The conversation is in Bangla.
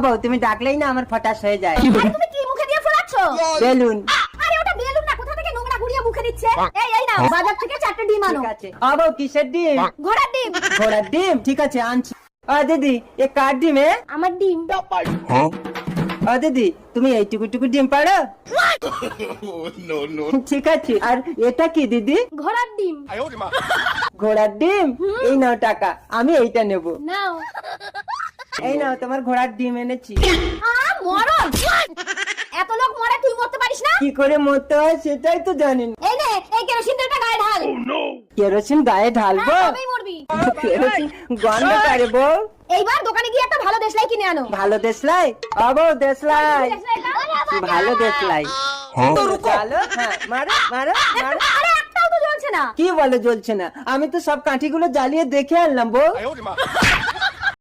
বউ তুমি ডাকলেই না আমার ফটাস হয়ে যায়। আরে তুমি কি মুখে দিয়ে ফোলাচ্ছ? বেলুন। আরে ওটা বেলুন না, কোথা থেকে নোংরা গুড়িয়ে মুখে দিচ্ছে। এই নাও বাজার থেকে 4টে ডিম আনো। ঠিক আছে। বউ কিসের ডিম? ঘোড়ার ডিম। ঘোড়ার ডিম, ঠিক আছে আনছি। দিদি এ কার ডিম? আমার ডিম। দিদি তুমি এইটুকু টুকু ডিম পারো? ঠিক আছে। আর এটা কি দিদি? ঘোড়ার ডিম। ঘোড়ার ডিম? এই নাও টাকা, আমি এইটা নেব। নাও। এই নাও তোমার ঘোড়ার ডিম এনেছি। মরণ! এত লোক মরে তুই মরতে পারিস না? কি করে মরতে হয় সেটাই তো জানি না। এই নে, এই কেরোসিন তেলটা গায়ে ঢাল। কেরোসিন গায়ে ঢালবো? তবেই মরবি। কেরোসিন গন্ধ করে বউ। এইবার দোকানে গিয়ে একটা ভালো দেশলাই কিনে আনো। ভালো দেশলাই? বউ দেশলাই, ভালো দেশলাই। চলো, হ্যাঁ মারো মারো মারো। আরে একটাও তো জ্বলছে না। কি বলে জ্বলছে না? আমি তো সব কাঠিগুলো জ্বালিয়ে দেখে আনলাম বউ।